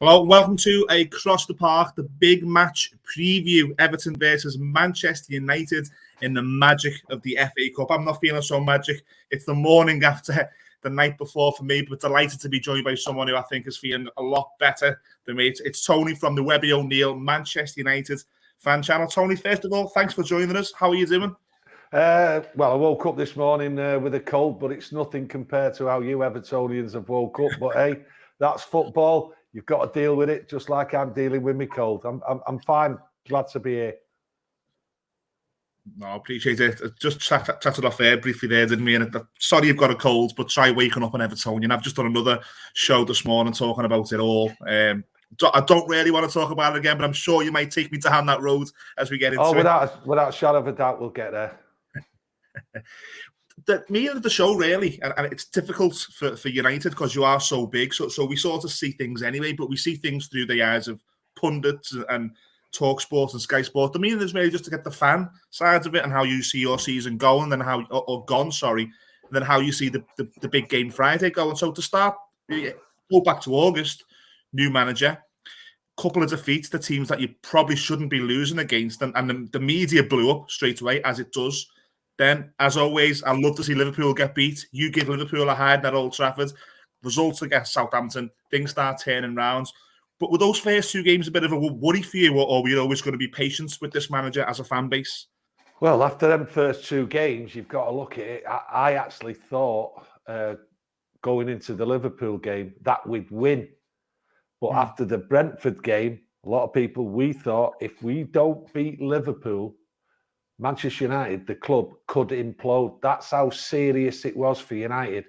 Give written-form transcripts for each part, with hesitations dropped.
Hello, welcome to Across the Park, the big match preview. Everton versus Manchester United in the magic of the FA Cup. I'm not feeling so magic. It's the morning after the night before for me, but delighted to be joined by someone who I think is feeling a lot better than me. It's Tony from the WebbyONeill Manchester United fan channel. Tony, first of all, thanks for joining us. How are you doing? Well, I woke up this morning with a cold, but it's nothing compared to how you Evertonians have woke up. But hey, that's football. You've got to deal with it, just like I'm dealing with my cold. I'm fine. Glad to be here. No, I appreciate it. Just chatted off air briefly there, didn't we? And sorry you've got a cold, but try waking up an Evertonian. I've just done another show this morning talking about it all. I don't really want to talk about it again, but I'm sure you might take me down that road as we get into it. Without a shadow of a doubt, we'll get there. The show really, and it's difficult for United because you are so big. So we sort of see things anyway, but we see things through the eyes of pundits and Talk Sport and Sky Sport. The meaning is really just to get the fan side of it and how you see your season going, and and then how you see the big game Friday going. So to start, go back to August, new manager, couple of defeats to teams that you probably shouldn't be losing against, and the media blew up straight away, as it does. Then, as always, I love to see Liverpool get beat. You give Liverpool a hide at Old Trafford. Results against Southampton, things start turning round. But were those first two games a bit of a worry for you, or were you always going to be patient with this manager as a fan base? Well, after them first two games, you've got to look at it. I actually thought going into the Liverpool game that we'd win. But after the Brentford game, a lot of people, we thought if we don't beat Liverpool, Manchester United, the club, could implode. That's how serious it was for United.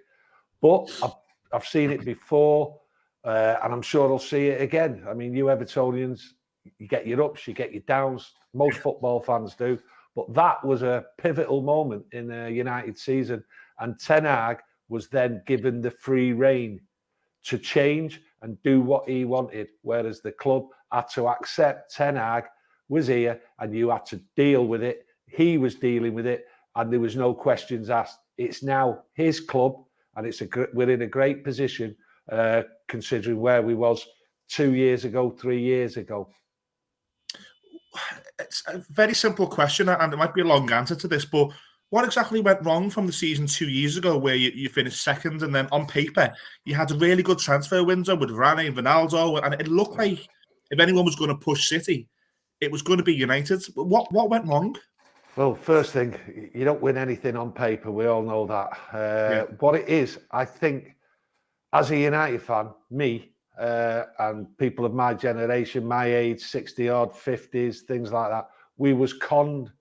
But I've seen it before, and I'm sure I'll see it again. I mean, you Evertonians, you get your ups, you get your downs. Most football fans do. But that was a pivotal moment in the United season. And Ten Hag was then given the free rein to change and do what he wanted, whereas the club had to accept Ten Hag was here and you had to deal with it. He was dealing with it, and there was no questions asked. It's now his club, and we're in a great position considering where we was 2 years ago, 3 years ago. It's a very simple question, and it might be a long answer to this, but what exactly went wrong from the season 2 years ago where you finished second, and then on paper you had a really good transfer window with Rooney and Ronaldo, and it looked like if anyone was going to push City, it was going to be United. But what went wrong? Well, first thing, you don't win anything on paper. We all know that. What it is, I think, as a United fan, me and people of my generation, my age, 60-odd, 50s, things like that, we was conned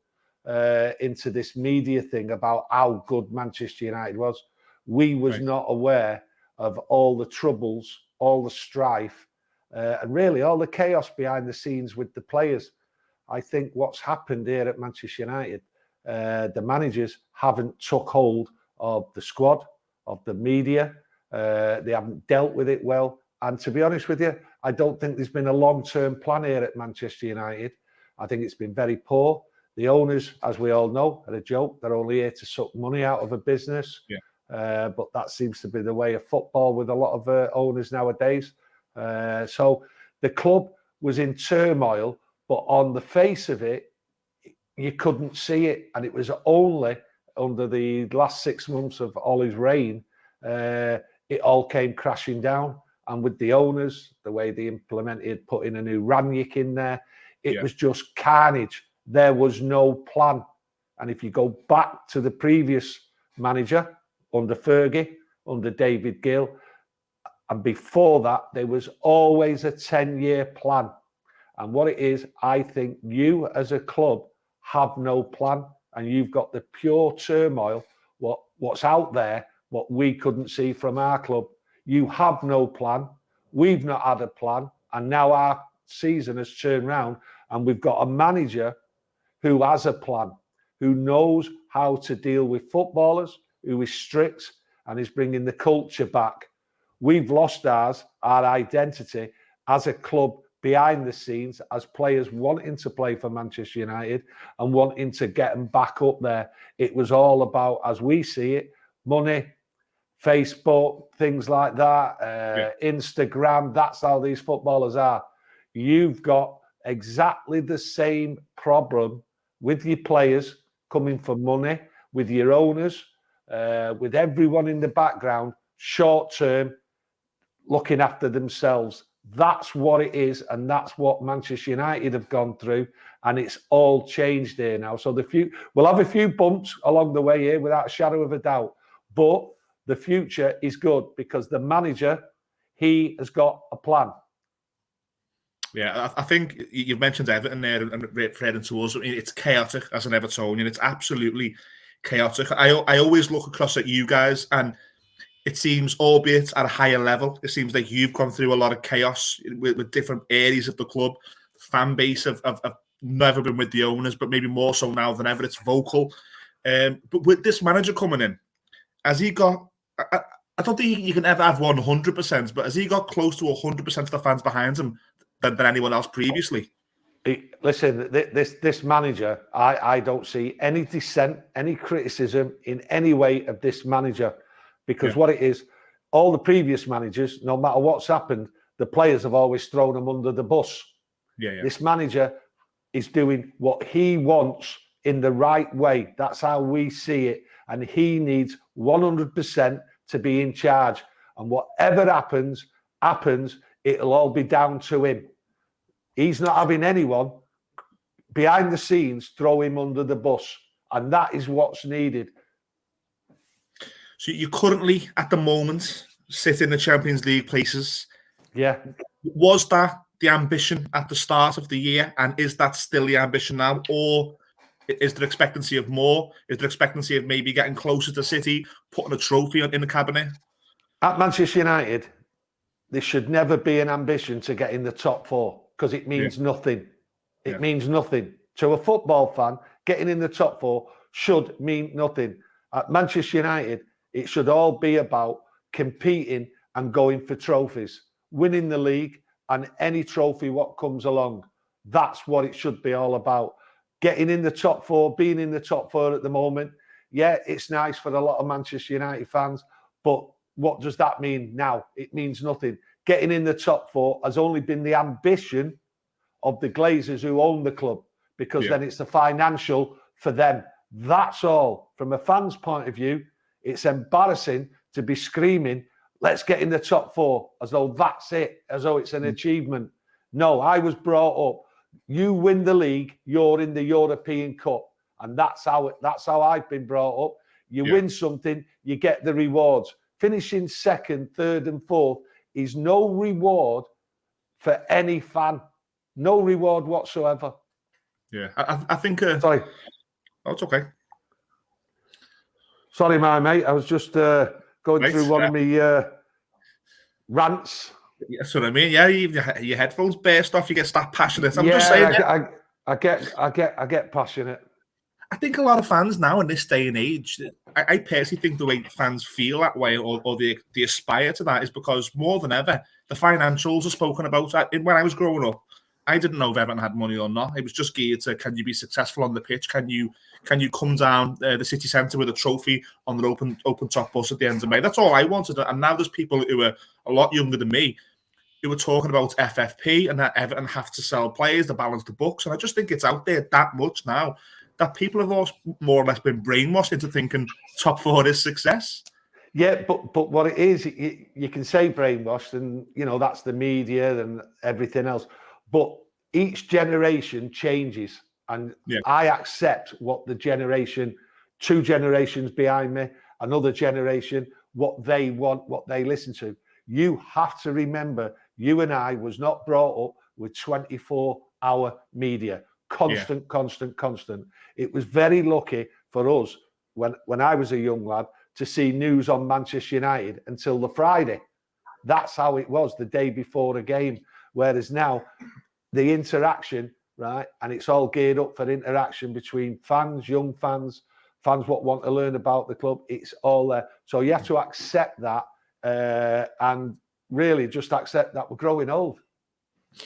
into this media thing about how good Manchester United was. We was not aware of all the troubles, all the strife, and really all the chaos behind the scenes with the players. I think what's happened here at Manchester United, the managers haven't took hold of the squad, of the media. They haven't dealt with it well. And to be honest with you, I don't think there's been a long-term plan here at Manchester United. I think it's been very poor. The owners, as we all know, are a joke. They're only here to suck money out of a business. But that seems to be the way of football with a lot of owners nowadays. So the club was in turmoil. But on the face of it, you couldn't see it. And it was only under the last 6 months of Ollie's reign, it all came crashing down. And with the owners, the way they implemented, putting a new Ranić in there, it was just carnage. There was no plan. And if you go back to the previous manager, under Fergie, under David Gill, and before that, there was always a 10-year plan. And what it is, I think you as a club have no plan, and you've got the pure turmoil, what's out there, what we couldn't see from our club. You have no plan. We've not had a plan. And now our season has turned round, and we've got a manager who has a plan, who knows how to deal with footballers, who is strict and is bringing the culture back. We've lost our identity as a club behind the scenes, as players wanting to play for Manchester United and wanting to get them back up there. It was all about, as we see it, money, Facebook, things like that, Instagram. That's how these footballers are. You've got exactly the same problem with your players coming for money, with your owners, with everyone in the background, short term, looking after themselves. That's what it is, and that's what Manchester United have gone through, and it's all changed here now. So we'll have a few bumps along the way here, without a shadow of a doubt, but the future is good because the manager, he has got a plan. Yeah, I think you've mentioned Everton there and referring to us. I mean, it's chaotic as an Evertonian. It's absolutely chaotic. I always look across at you guys, and it seems, albeit at a higher level, it seems like you've gone through a lot of chaos with different areas of the club. The fan base have never been with the owners, but maybe more so now than ever. It's vocal. But with this manager coming in, has he got... I don't think you can ever have 100%, but has he got close to 100% of the fans behind him than anyone else previously? Listen, this manager, I don't see any dissent, any criticism in any way of this manager, because what it is, all the previous managers, no matter what's happened, the players have always thrown them under the bus. This manager is doing what he wants in the right way. That's how we see it. And he needs 100% to be in charge. And whatever happens, it'll all be down to him. He's not having anyone behind the scenes throw him under the bus. And that is what's needed. So you currently, at the moment, sit in the Champions League places. Yeah. Was that the ambition at the start of the year? And is that still the ambition now? Or is there expectancy of more? Is there expectancy of maybe getting closer to City, putting a trophy in the cabinet? At Manchester United, there should never be an ambition to get in the top four, because it means nothing. It means nothing. To a football fan, getting in the top four should mean nothing. At Manchester United, it should all be about competing and going for trophies, winning the league and any trophy what comes along. That's what it should be all about. Getting in the top four, being in the top four at the moment, yeah, it's nice for a lot of Manchester United fans, but what does that mean now? It means nothing. Getting in the top four has only been the ambition of the Glazers who own the club, because then it's the financial for them. That's all. From a fan's point of view, it's embarrassing to be screaming, let's get in the top four, as though that's it, as though it's an achievement. No, I was brought up, you win the league, you're in the European Cup. And that's how I've been brought up. You win something, you get the rewards. Finishing second, third and fourth is no reward for any fan. No reward whatsoever. Yeah, I think... Sorry. Oh, it's okay. Sorry, my mate. I was just going through one of my rants. That's what I mean. Yeah, your headphones burst off. You get that passionate. I'm just saying. saying. I get passionate. I think a lot of fans now in this day and age, I personally think the way fans feel that way, or they aspire to that, is because more than ever, the financials are spoken about. When I was growing up, I didn't know if Everton had money or not. It was just geared to, can you be successful on the pitch? Can you come down the city centre with a trophy on the open top bus at the end of May? That's all I wanted. And now there's people who are a lot younger than me who were talking about FFP and that Everton have to sell players to balance the books. And I just think it's out there that much now that people have all more or less been brainwashed into thinking top four is success. Yeah, but what it is, you can say brainwashed, and that's the media and everything else. But each generation changes, and I accept what the generation, 2 generations behind me, another generation, what they want, what they listen to. You have to remember, you and I was not brought up with 24-hour media. Constant. It was very lucky for us when I was a young lad to see news on Manchester United until the Friday. That's how it was, the day before a game. Whereas now, the interaction, right, and it's all geared up for interaction between fans, young fans what want to learn about the club. It's all there. So you have to accept that and really just accept that we're growing old.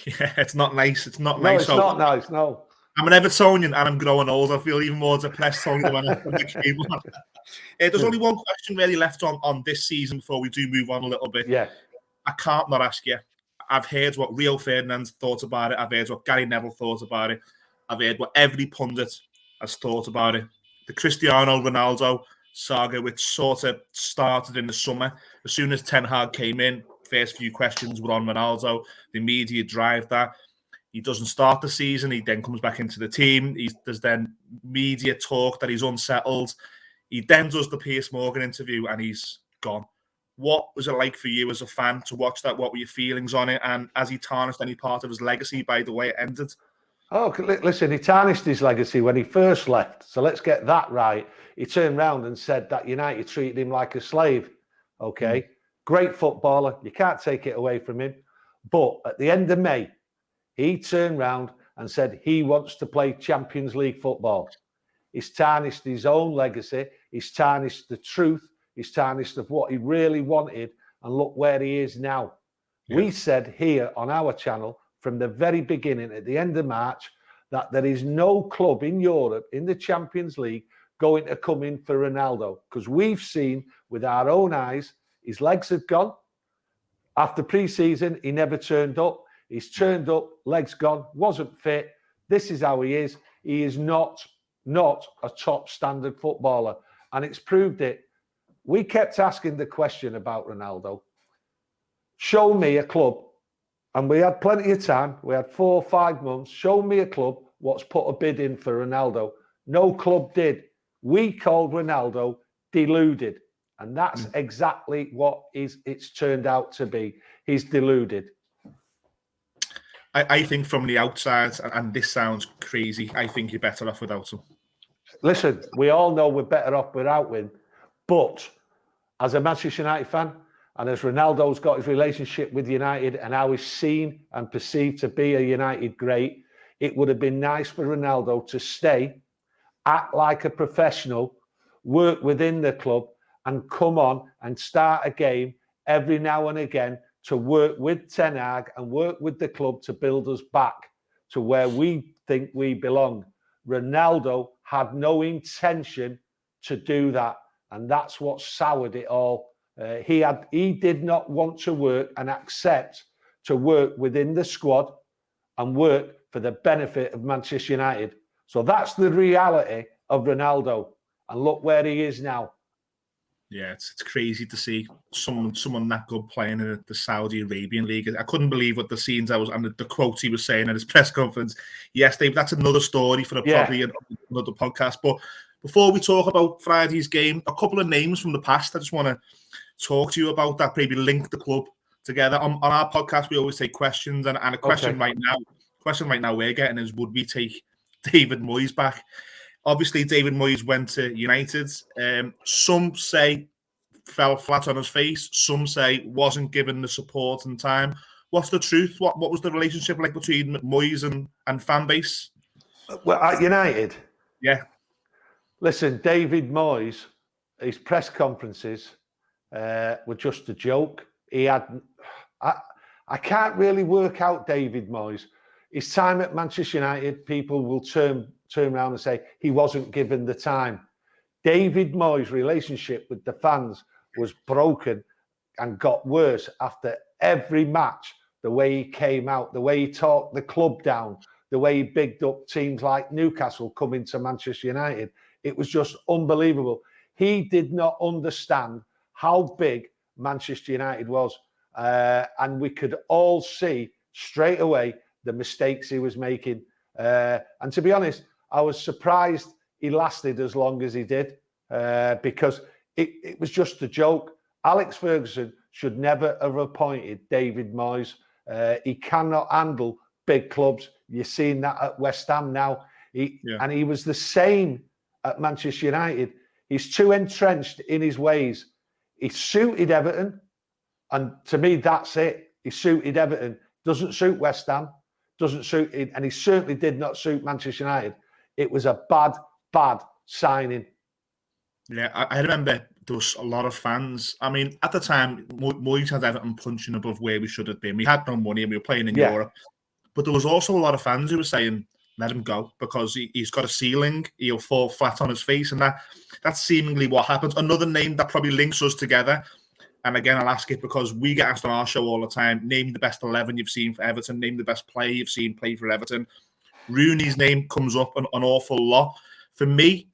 Yeah, it's not nice. It's not nice. No, it's not nice, no. I'm an Evertonian and I'm growing old. I feel even more depressed talking when I came on. There's only one question really left on this season before we do move on a little bit. Yeah. I can't not ask you. I've heard what Rio Ferdinand thought about it. I've heard what Gary Neville thought about it. I've heard what every pundit has thought about it. The Cristiano Ronaldo saga, which sort of started in the summer. As soon as Ten Hag came in, first few questions were on Ronaldo. The media drive that. He doesn't start the season. He then comes back into the team. There's then media talk that he's unsettled. He then does the Piers Morgan interview and he's gone. What was it like for you as a fan to watch that? What were your feelings on it? And has he tarnished any part of his legacy by the way it ended? Oh, listen, he tarnished his legacy when he first left. So let's get that right. He turned round and said that United treated him like a slave. Okay. Great footballer. You can't take it away from him. But at the end of May, he turned round and said he wants to play Champions League football. He's tarnished his own legacy. He's tarnished the truth. He's tarnished of what he really wanted. And look where he is now. Yeah. We said here on our channel from the very beginning, at the end of March, that there is no club in Europe, in the Champions League, going to come in for Ronaldo. Because we've seen with our own eyes, his legs had gone. After pre-season, he never turned up. He's turned up, legs gone, wasn't fit. This is how he is. He is not a top standard footballer. And it's proved it. We kept asking the question about Ronaldo. Show me a club. And we had plenty of time. We had 4 or 5 months. Show me a club what's put a bid in for Ronaldo. No club did. We called Ronaldo deluded. And that's exactly what it's turned out to be. He's deluded. I think from the outside, and this sounds crazy, I think you're better off without him. Listen, we all know we're better off without him. But as a Manchester United fan, and as Ronaldo's got his relationship with United and how he's seen and perceived to be a United great, it would have been nice for Ronaldo to stay, act like a professional, work within the club, and come on and start a game every now and again to work with Ten Hag and work with the club to build us back to where we think we belong. Ronaldo had no intention to do that. And that's what soured it all. He did not want to work and accept to work within the squad and work for the benefit of Manchester United. So that's the reality of Ronaldo. And look where he is now. Yeah, it's crazy to see someone that good playing in the Saudi Arabian League. I couldn't believe what the scenes and the quotes he was saying at his press conference yesterday. That's another story for probably another podcast. But before we talk about Friday's game, a couple of names from the past I just want to talk to you about that maybe link the club together. On our podcast, we always take questions, and a question right now we're getting is, would we take David Moyes back? Obviously, David Moyes went to United. Some say fell flat on his face. Some say wasn't given the support and time. What's the truth? What was the relationship like between Moyes and fan base? Well, at United? Yeah. Listen, David Moyes, his press conferences were just a joke. He had... I can't really work out David Moyes. His time at Manchester United, people will turn around and say he wasn't given the time. David Moyes' relationship with the fans was broken and got worse after every match. The way he came out, the way he talked the club down, the way he bigged up teams like Newcastle coming to Manchester United. It was just unbelievable. He did not understand how big Manchester United was. And we could all see straight away the mistakes he was making. And to be honest, I was surprised he lasted as long as he did, because it was just a joke. Alex Ferguson should never have appointed David Moyes. He cannot handle big clubs. You're seeing that at West Ham now. And he was the same at Manchester United. He's too entrenched in his ways. He suited Everton. And to me, that's it. He suited Everton. Doesn't suit West Ham. Doesn't suit it. And he certainly did not suit Manchester United. It was a bad signing. Yeah, I remember there was a lot of fans. I mean, at the time, Moyes had Everton punching above where we should have been. We had no money and we were playing in Europe. But there was also a lot of fans who were saying let him go, because he's got a ceiling. He'll fall flat on his face, and that's seemingly what happens. Another name that probably links us together, and again, I'll ask it because we get asked on our show all the time, name the best 11 you've seen for Everton, name the best player you've seen play for Everton. Rooney's name comes up an awful lot. For me,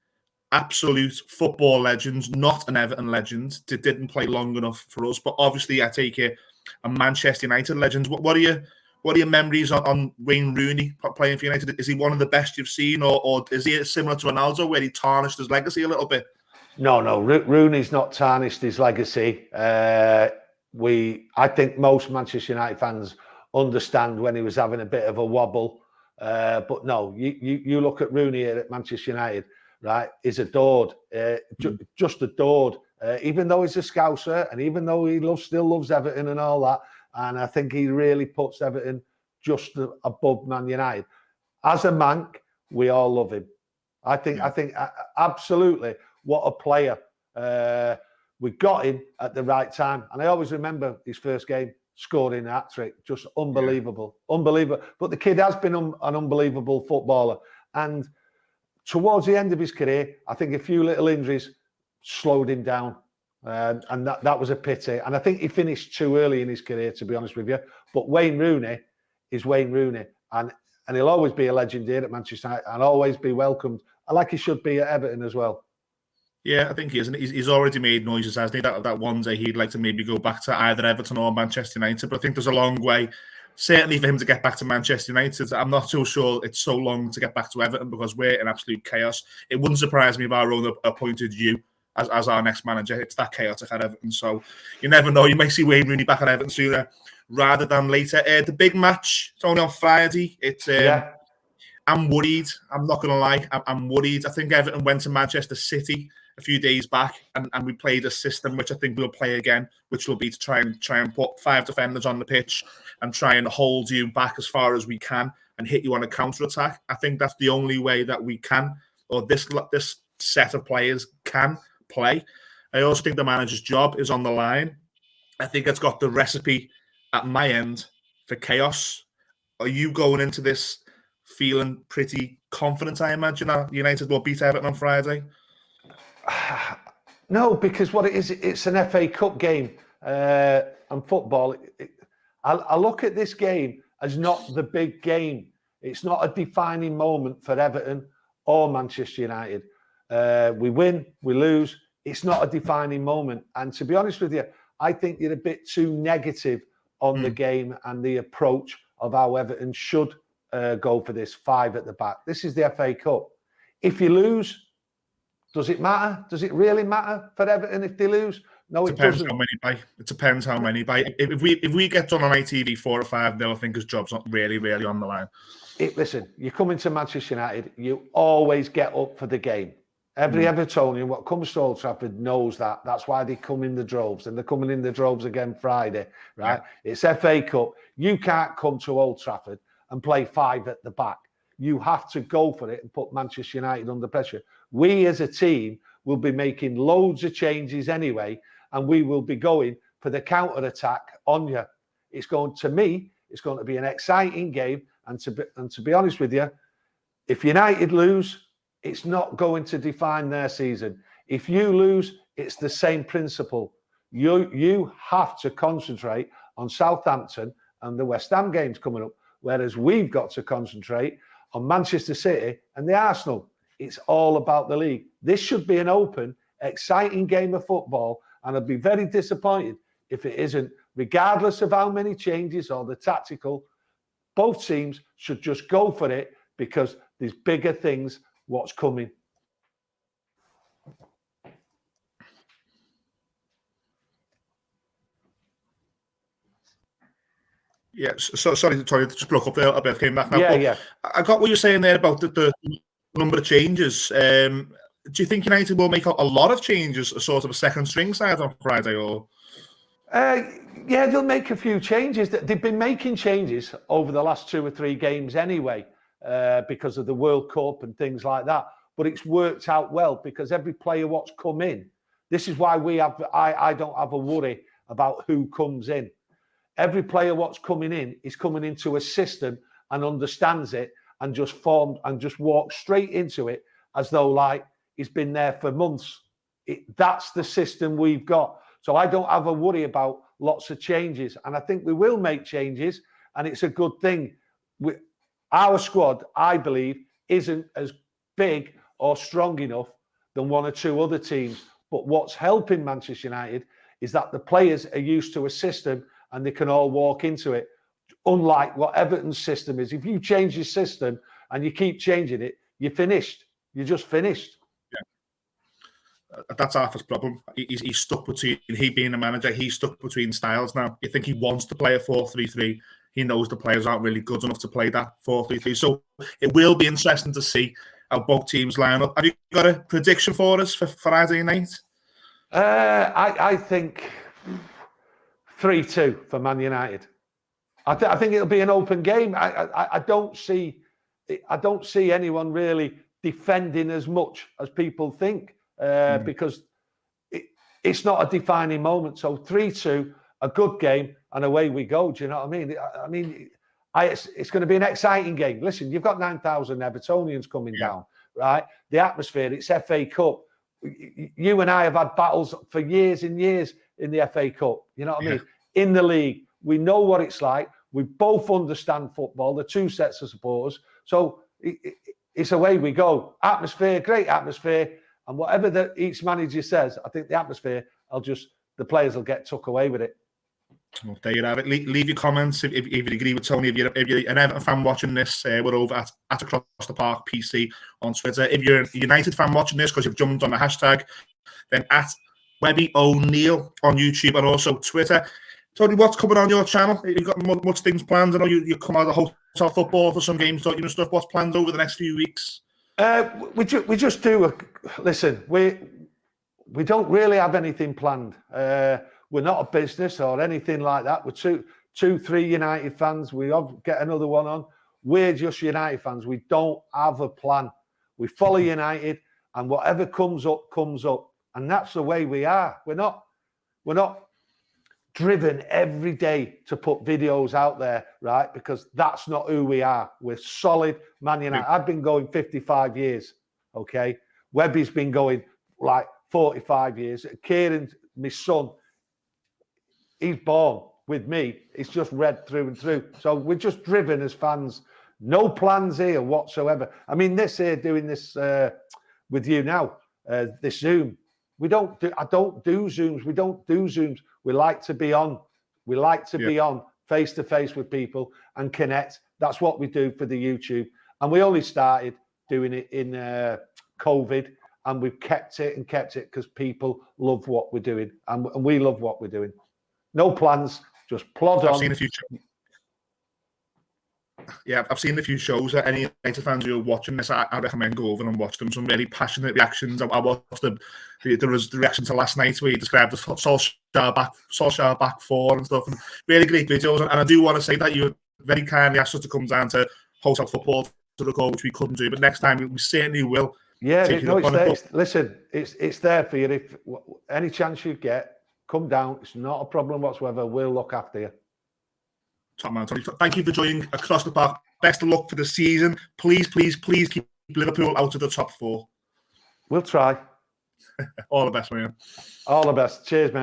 absolute football legends, not an Everton legend. Didn't play long enough for us, but obviously I take it a Manchester United legend. What are your memories on Wayne Rooney playing for United? Is he one of the best you've seen, or is he similar to Ronaldo where he tarnished his legacy a little bit? No. Rooney's not tarnished his legacy. I think most Manchester United fans understand when he was having a bit of a wobble. But no, you look at Rooney at Manchester United, right? He's adored, just adored. Even though he's a Scouser, and even though he still loves Everton and all that, and I think he really puts Everton just above Man United. As a Manc, we all love him. I think absolutely, what a player. We got him at the right time, and I always remember his first game, scoring a hat-trick, just unbelievable, unbelievable. But the kid has been an unbelievable footballer, and towards the end of his career, I think a few little injuries slowed him down, and that was a pity. And I think he finished too early in his career, to be honest with you. But Wayne Rooney is Wayne Rooney, and he'll always be a legend here at Manchester United, and always be welcomed, like he should be at Everton as well. Yeah, I think he is. And he's already made noises, hasn't he? That one day he'd like to maybe go back to either Everton or Manchester United. But I think there's a long way, certainly for him to get back to Manchester United. I'm not too sure it's so long to get back to Everton, because we're in absolute chaos. It wouldn't surprise me if our owner appointed you as our next manager. It's that chaotic at Everton. So you never know. You may see Wayne Rooney back at Everton sooner rather than later. The big match, it's only on Friday. I'm worried. I'm not going to lie. I'm worried. I think Everton went to Manchester City a few days back, and we played a system which I think we'll play again, which will be to try and put 5 defenders on the pitch and try and hold you back as far as we can and hit you on a counter-attack. I think that's the only way that we can, or this set of players can play. I also think the manager's job is on the line. I think it's got the recipe at my end for chaos. Are you going into this feeling pretty confident, I imagine, that United will beat Everton on Friday? No, because what it is, it's an FA Cup game, and football. I look at this game as not the big game. It's not a defining moment for Everton or Manchester United. We win, we lose. It's not a defining moment. And to be honest with you, I think you're a bit too negative on the game and the approach of how Everton should go for this 5 at the back. This is the FA Cup. If you lose, does it matter? Does it really matter for Everton if they lose? No, it doesn't. How many by. It depends how many by. If we get done on ITV 4 or 5, they'll think his job's not really on the line. Listen, you come into Manchester United, you always get up for the game. Every Evertonian, what comes to Old Trafford, knows that. That's why they come in the droves, and they're coming in the droves again Friday, right? Yeah. It's FA Cup. You can't come to Old Trafford and play 5 at the back. You have to go for it and put Manchester United under pressure. We as a team will be making loads of changes anyway, and we will be going for the counter-attack on you. It's going to be an exciting game. And to be honest with you, if United lose, it's not going to define their season. If you lose, it's the same principle. You have to concentrate on Southampton and the West Ham games coming up, whereas we've got to concentrate on Manchester City and the Arsenal. It's all about the league. This should be an open, exciting game of football, and I'd be very disappointed if it isn't, regardless of how many changes or the tactical. Both teams should just go for it, because there's bigger things what's coming. Yeah, so sorry, just broke up there a bit. Came back now. Yeah. I got what you're saying there about the number of changes. Do you think United will make a lot of changes, a sort of a second string side on Friday, or? Yeah, they'll make a few changes. They've been making changes over the last 2 or 3 games anyway, because of the World Cup and things like that. But it's worked out well, because every player what's come in. This is why I don't have a worry about who comes in. Every player what's coming in is coming into a system and understands it and just formed and just walked straight into it as though like he's been there for months. That's the system we've got. So I don't have a worry about lots of changes. And I think we will make changes, and it's a good thing. Our squad, I believe, isn't as big or strong enough than one or two other teams. But what's helping Manchester United is that the players are used to a system and they can all walk into it. Unlike what Everton's system is. If you change your system and you keep changing it, you're finished. You're just finished. That's half his problem. He's stuck between, he being a manager, he's stuck between styles now. You think he wants to play a 4-3-3. He knows the players aren't really good enough to play that 4-3-3. So it will be interesting to see how both teams line up. Have you got a prediction for us for Friday night? I think 3-2 for Man United. I think it'll be an open game. I don't see anyone really defending as much as people think because it's not a defining moment. So 3-2, a good game, and away we go. Do you know what I mean? It's going to be an exciting game. Listen, you've got 9,000 Evertonians coming down, right? The atmosphere, it's FA Cup. You and I have had battles for years and years in the FA Cup. You know what I mean? In the league, we know what it's like. We both understand football, the two sets of supporters. So it's away we go. Atmosphere, great atmosphere. And whatever each manager says, I think the atmosphere, the players will get tucked away with it. Well, there you have it. Leave your comments if you agree with Tony. If you're an Everton fan watching this, we're over at Across the Park PC on Twitter. If you're a United fan watching this because you've jumped on the hashtag, then at WebbyONeill on YouTube and also Twitter. Tony, what's coming on your channel? You've got much things planned. I know you come out of hotel football for some games, don't you, and stuff. What's planned over the next few weeks? We just do listen. We don't really have anything planned. We're not a business or anything like that. We're three United fans. We get another one on. We're just United fans. We don't have a plan. We follow United, and whatever comes up, and that's the way we are. We're not driven every day to put videos out there, right? Because that's not who we are. We're solid Man United. I've been going 55 years, okay? Webby's been going like 45 years. Kieran, my son, he's born with me. It's just red through and through. So we're just driven as fans. No plans here whatsoever. I mean, doing this with you now, this Zoom. I don't do Zooms. We don't do Zooms. We like to be on. We like to be on face to face with people and connect. That's what we do for the YouTube. And we only started doing it in COVID, and we've kept it because people love what we're doing, and we love what we're doing. No plans, just plod on. I've seen a few I've seen a few shows that any United fans who are watching this, I recommend go over and watch them. Some very passionate reactions. I watched the reaction to last night where he described the Solskjaer back four and stuff. And really great videos. And I do want to say that you very kindly asked us to come down to Hotel Football to record, which we couldn't do. But next time we certainly will. Yeah, listen, it's there for you. If any chance you get, come down. It's not a problem whatsoever. We'll look after you. Top man, Tony. Thank you for joining Across the Park. Best of luck for the season. Please keep Liverpool out of the top four. We'll try. All the best, man. All the best. Cheers, man.